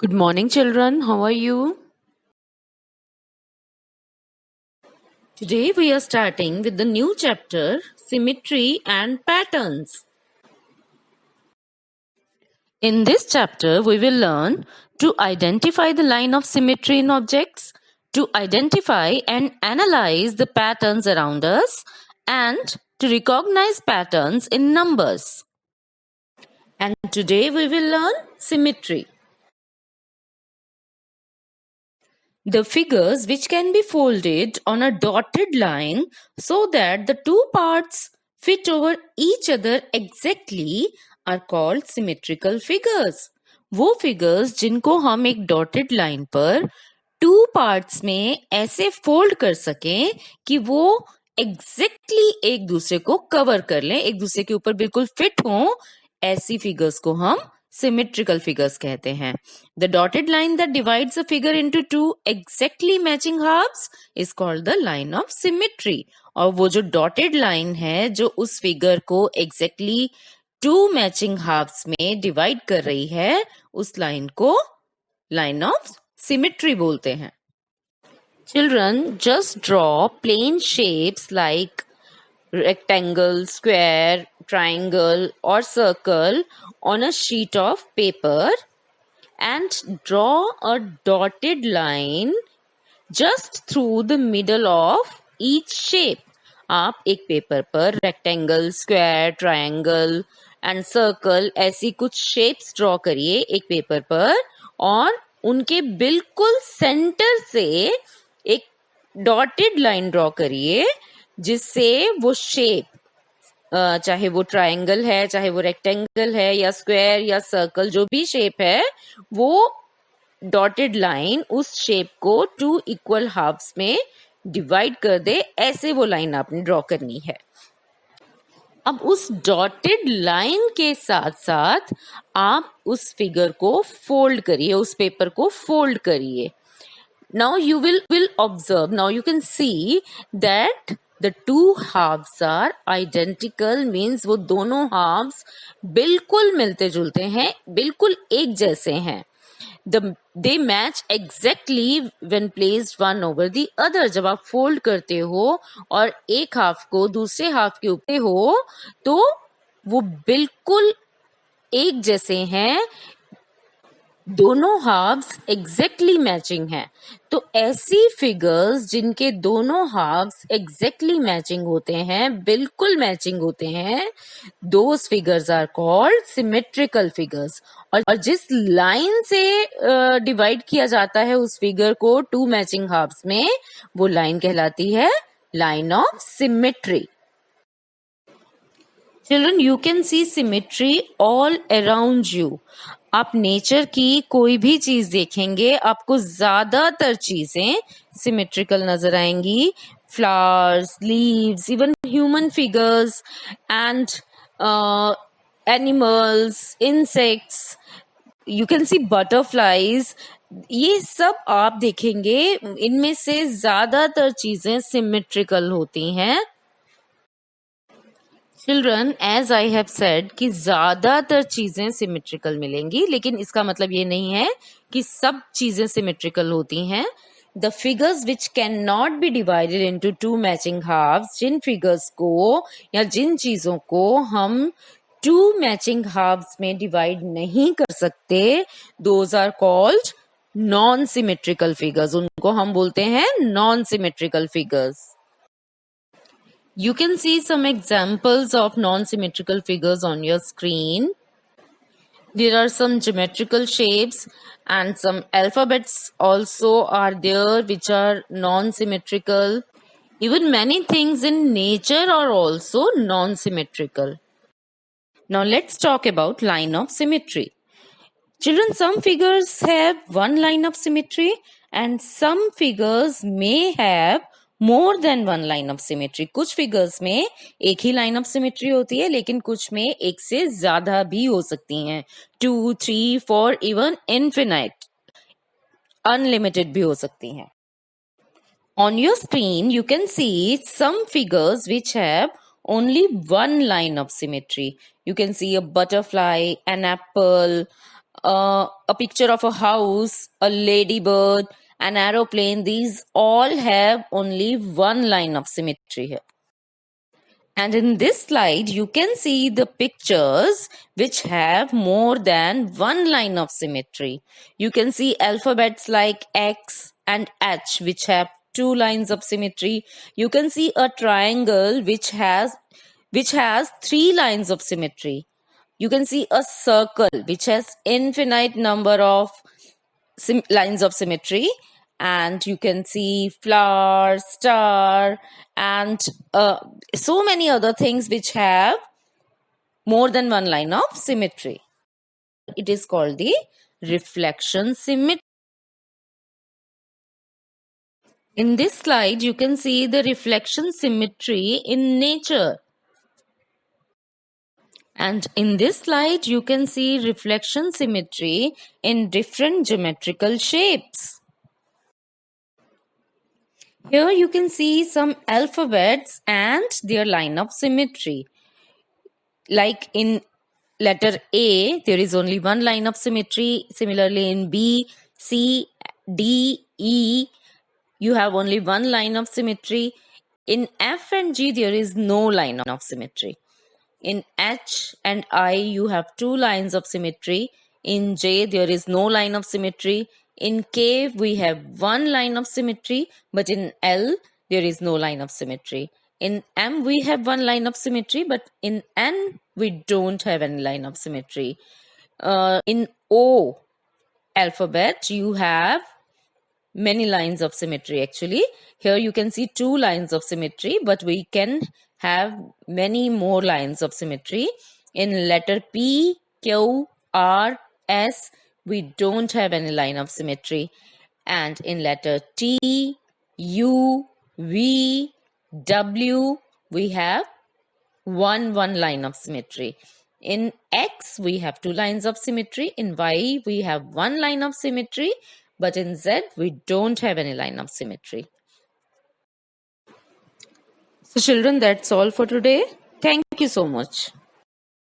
Good morning, children. How are you? Today we are starting with the new chapter Symmetry and Patterns. In this chapter, we will learn to identify the line of symmetry in objects, to identify and analyze the patterns around us, and to recognize patterns in numbers. And today we will learn symmetry. The figures which can be folded on a dotted line so that the two parts fit over each other exactly are called symmetrical figures. वो figures जिनको हम एक dotted line पर two parts में ऐसे fold कर सकें कि वो exactly एक दूसरे को cover कर लें, एक दूसरे के ऊपर बिल्कुल fit हों, ऐसी figures को हम symmetrical figures कहते हैं. The dotted line that divides a figure into two exactly matching halves is called the line of symmetry. और वो जो dotted line है जो उस figure को exactly two matching halves में divide कर रही है, उस line को line of symmetry बोलते हैं. Children, just draw plain shapes like rectangle, square, triangle or circle on a sheet of paper and draw a dotted line just through the middle of each shape. आप एक paper पर rectangle, square, triangle and circle ऐसी कुछ shapes draw करिए एक paper पर और उनके बिल्कुल सेंटर से एक डॉटेड लाइन ड्रॉ करिए जिससे वो शेप चाहे वो ट्रायंगल है, चाहे वो रेक्टेंगल है या स्क्वायर या सर्कल, जो भी शेप है वो डॉटेड लाइन उस शेप को टू इक्वल हाफ्स में डिवाइड कर दे. ऐसे वो लाइन आपने ड्रॉ करनी है. अब उस डॉटेड लाइन के साथ साथ आप उस फिगर को फोल्ड करिए, उस पेपर को फोल्ड करिए. Now you will observe, now you can see that the two halves are identical, means वो दोनों halves बिल्कुल मिलते जुलते हैं, बिल्कुल एक जैसे हैं. They match exactly when placed one over the other. जब आप fold करते हो और एक half को दूसरे half के ऊपर हो तो वो बिल्कुल एक जैसे हैं, दोनों हाफ्स एग्जैक्टली मैचिंग हैं. तो ऐसी फिगर्स जिनके दोनों हाफ्स एग्जैक्टली मैचिंग होते हैं, बिल्कुल मैचिंग होते हैं, those figures are called symmetrical figures. और जिस लाइन से डिवाइड किया जाता है उस फिगर को टू मैचिंग हाफ्स में, वो लाइन कहलाती है line of symmetry. Children, you can see symmetry all around you. आप नेचर की कोई भी चीज देखेंगे आपको ज्यादातर चीजें सिमेट्रिकल नजर आएंगी. Flowers, leaves, even human figures and animals, insects, you can C butterflies, ये सब आप देखेंगे इनमें से ज्यादातर चीजें सिमेट्रिकल होती हैं. Children, as I have said कि ज्यादातर चीजें सिमेट्रिकल मिलेंगी, लेकिन इसका मतलब ये नहीं है कि सब चीजें सिमेट्रिकल होती हैं. The figures which can not be divided into two matching halves, जिन फिगर्स को या जिन चीजों को हम टू मैचिंग हाफ्स में डिवाइड नहीं कर सकते, those are called non symmetrical figures. उनको हम बोलते हैं non symmetrical figures. You can see some examples of non-symmetrical figures on your screen. There are some geometrical shapes and some alphabets also are there which are non-symmetrical. Even many things in nature are also non-symmetrical. Now let's talk about line of symmetry. Children, some figures have one line of symmetry and some figures may have more than one line of symmetry. कुछ figures में एक ही line of symmetry होती है, लेकिन कुछ में एक से ज्यादा भी हो सकती हैं. 2, 3, 4, इवन इनफिनाइट, अनलिमिटेड भी हो सकती हैं. On your screen you can see some figures which have only one line of symmetry. You can see a butterfly, an apple, a picture of a house, a ladybird, an aeroplane, these all have only one line of symmetry here. And in this slide, you can see the pictures which have more than one line of symmetry. You can see alphabets like X and H, which have two lines of symmetry. You can see a triangle which has three lines of symmetry. You can see a circle which has infinite number of lines of symmetry, and you can see flower, star, and so many other things which have more than one line of symmetry. It is called the reflection symmetry. In this slide, you can see the reflection symmetry in nature. And in this slide, you can see reflection symmetry in different geometrical shapes. Here you can see some alphabets and their line of symmetry. Like in letter A, there is only one line of symmetry. Similarly, in B, C, D, E, you have only one line of symmetry. In F and G, there is no line of symmetry. In H and I, you have two lines of symmetry. In J, there is no line of symmetry. In K, we have one line of symmetry, but in L, there is no line of symmetry. In M, we have one line of symmetry, but in N, we don't have any line of symmetry. In O alphabet, you have many lines of symmetry actually. Here you can see two lines of symmetry, but we can have many more lines of symmetry. In letter P, Q, R, S, we don't have any line of symmetry. And in letter T, U, V, W, we have one line of symmetry. In X, we have two lines of symmetry. In Y, we have one line of symmetry. But in Z, we don't have any line of symmetry. So children, that's all for today. Thank you so much.